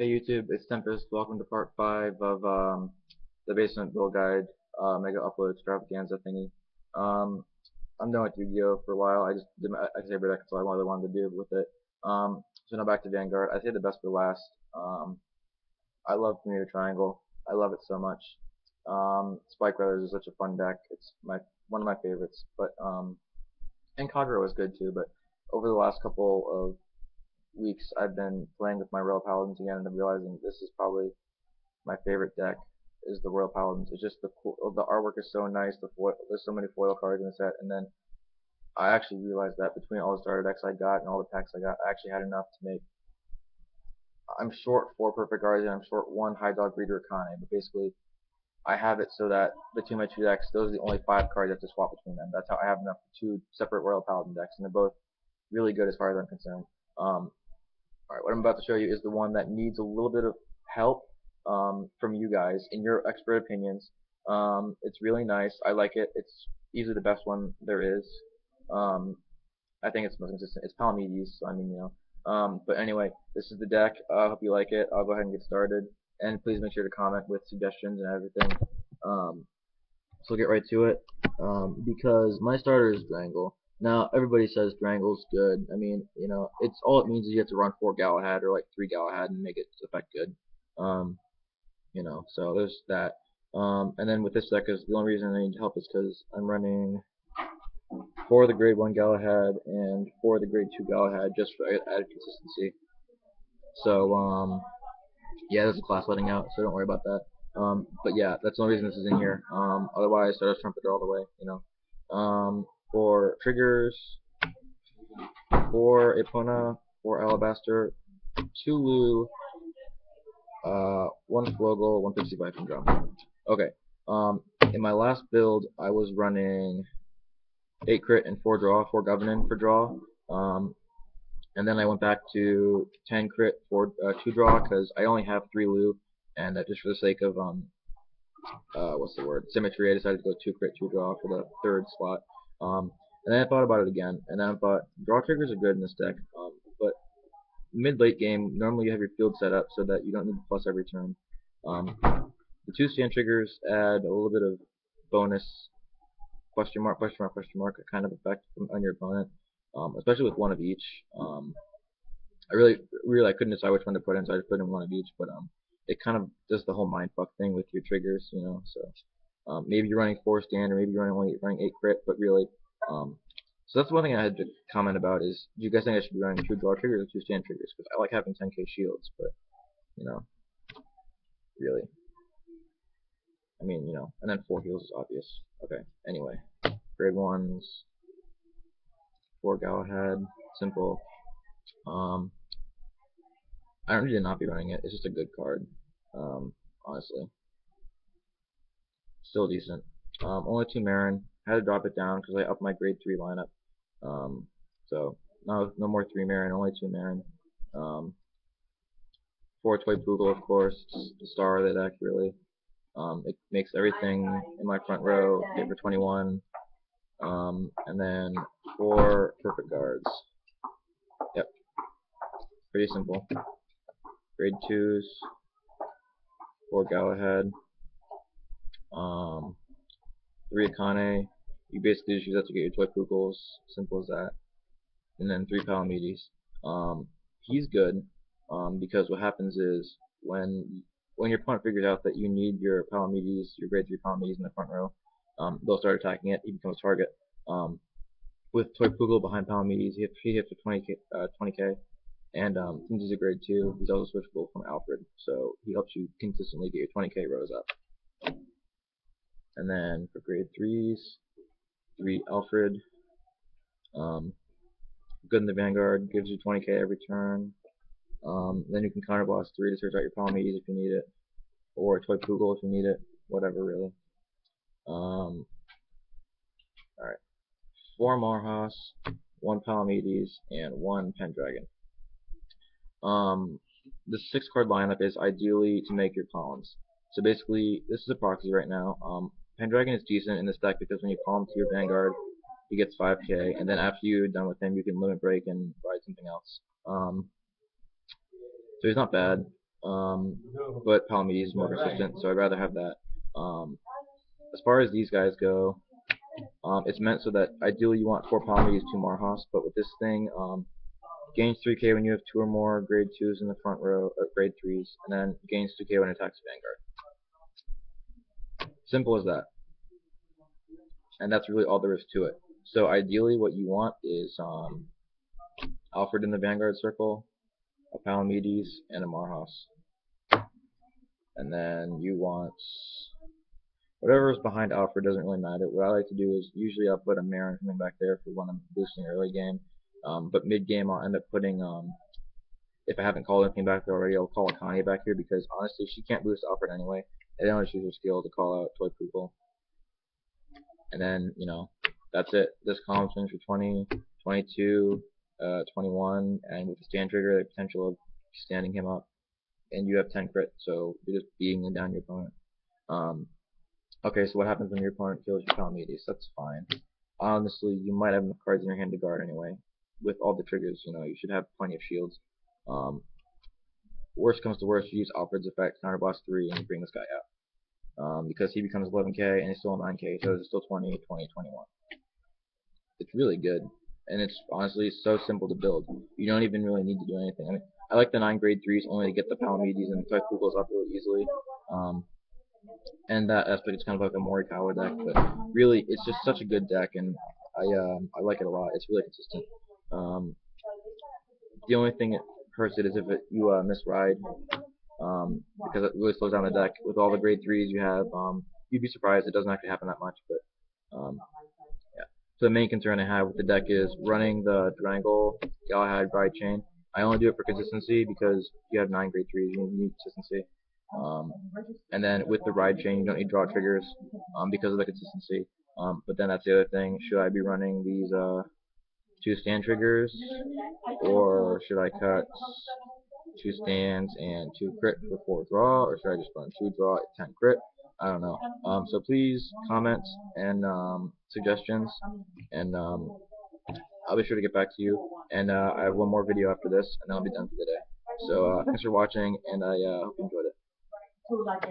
Hey YouTube, it's Tempest. Welcome to part 5 of the Basement Build Guide Mega Upload Extravaganza thingy. I'm done with Yu-Gi-Oh! For a while. I just did my Xavier deck, so I really wanted to do with it. So now back to Vanguard. I say the best for last. I love Community Triangle. I love it so much. Spike Brothers is such a fun deck. It's one of my favorites. But and Kagura was good too. But over the last couple of weeks, I've been playing with my Royal Paladins again, and I'm realizing this is probably my favorite deck is the Royal Paladins. It's just the artwork is so nice. There's so many foil cards in the set, and then I actually realized that between all the starter decks I got and all the packs I got, I actually had enough to make. I'm short 4 Perfect Guardian. I'm short 1 High Dog Breeder Akane, but basically I have it so that between my 2 decks, those are the only 5 cards I have to swap between them. That's how I have enough for 2 separate Royal Paladin decks, and they're both really good as far as I'm concerned. Alright, what I'm about to show you is the one that needs a little bit of help from you guys in your expert opinions. It's really nice. I like it. It's easily the best one there is. I think it's most consistent. It's Palameides, so I mean, but anyway, this is the deck. I hope you like it. I'll go ahead and get started. And please make sure to comment with suggestions and everything. So we'll get right to it. Because my starter is Drangle. Now, everybody says Drangle's good. I mean, it's all it means is you have to run 4 Galahad or like 3 Galahad and make it effect good. So there's that. And then with this deck, is the only reason I need help is because I'm running 4 of the grade 1 Galahad and 4 of the grade 2 Galahad just for added consistency. So, yeah, there's a class letting out, so don't worry about that. But yeah, that's the only reason this is in here. Otherwise, Stardust Trumpeter all the way, For triggers, 4 Epona, 4 Alabaster, 2 Lu, 1 Flogel, 1 Pixie Viking Drum. Okay. In my last build, I was running 8 crit and 4 draw, 4 Governance for draw. And then I went back to 10 crit for 2 draw because I only have 3 Lu, and just for the sake of symmetry, I decided to go 2 crit 2 draw for the 3rd slot. And then I thought about it again, and then I thought draw triggers are good in this deck, but mid-late game normally you have your field set up so that you don't need to plus every turn. The 2 stand triggers add a little bit of bonus question mark kind of effect on your opponent, especially with 1 of each. I really I couldn't decide which one to put in, so I just put in 1 of each. But it kind of does the whole mindfuck thing with your triggers, So maybe you're running 4 stand, or maybe you're only running 8 crit, but really. So that's one thing I had to comment about is, do you guys think I should be running 2 draw triggers or 2 stand triggers? Because I like having 10k shields, but really. I mean, and then 4 heals is obvious. Okay, anyway. Grade 1s, 4 Galahad, simple. I don't need to not be running it. It's just a good card, honestly. Still decent. Only 2 Marin. Had to drop it down because I upped my grade 3 lineup. So no more 3 Marin, only 2 Marin. 4 Toy Poogle, of course. It's the star of the deck, really. It makes everything in my front row hit for 21. And then 4 Perfect Guards. Yep. Pretty simple. Grade 2s. 4 Galahad. 3 Akane. You basically just use that to get your Toy Poogles. Simple as that. And then 3 Palameides. He's good, because what happens is when your opponent figures out that you need your Palameides, your grade 3 Palameides in the front row, they'll start attacking it. He becomes a target. With Toy Poogle behind Palameides, he hits for 20k, and since he's a grade 2, he's also switchable from Alfred, so he helps you consistently get your 20k rows up. And then for grade 3s, 3 Alfred, good in the Vanguard, gives you 20k every turn. Then you can counterblast 3 to search out your Palameides if you need it, or Toy Poogle if you need it, whatever really. Alright. 4 Marhas, 1 Palameides, and 1 Pendragon. The 6 card lineup is ideally to make your columns. So basically, this is a proxy right now. Pendragon is decent in this deck because when you call him to your Vanguard, he gets 5k, and then after you're done with him, you can limit break and ride something else. So he's not bad. but Palameides is more consistent, so I'd rather have that. Um, as far as these guys go, it's meant so that ideally you want 4 Palameides, 2 Marhas, but with this thing, gains 3k when you have 2 or more grade 2s in the front row, grade 3s, and then gains 2k when it attacks Vanguard. Simple as that. And that's really all there is to it. So ideally what you want is Alfred in the Vanguard circle, a Palameides, and a Marhas. And then you want whatever is behind Alfred doesn't really matter. What I like to do is usually I'll put a Marin coming back there for when I'm boosting early game. But mid game I'll end up putting if I haven't called anything back there already, I'll call a Kanye back here because honestly she can't boost Alfred anyway. I don't use her skill to call out Toy Poodle. And then, you know, that's it. This column swings for 20, 22, 21, and with the stand trigger, the potential of standing him up. And you have 10 crit, so you're just beating down your opponent. Okay, so what happens when your opponent kills your Palameides? That's fine. Honestly, you might have enough cards in your hand to guard anyway. With all the triggers, you know, you should have plenty of shields. Worst comes to worst, you use Alfred's effect, counterblast 3, and you bring this guy out. Because he becomes 11k and he's still 9k, so it's still 20, 20, 21. It's really good, and it's honestly so simple to build. You don't even really need to do anything. I mean, I like the 9 grade 3s only to get the Palameides and Toy Poodles up really easily. And that aspect is kind of like a Morikawa deck, but really it's just such a good deck, and I like it a lot. It's really consistent. The only thing that hurts it is if you misride, because it really slows down the deck. With all the grade 3s you have, you'd be surprised it doesn't actually happen that much, but yeah. So the main concern I have with the deck is running the Triangle Galahad Ride Chain. I only do it for consistency because you have 9 grade 3s, you need consistency. And then with the Ride Chain, you don't need draw triggers because of the consistency. But then that's the other thing. Should I be running these 2 stand triggers, or should I cut 2 stands and 2 crit for 4 draw, or should I just run 2 draw at 10 crit? I don't know. So please comment and suggestions, and I'll be sure to get back to you. And I have one more video after this, and then I'll be done for the day. So thanks for watching, and I hope you enjoyed it.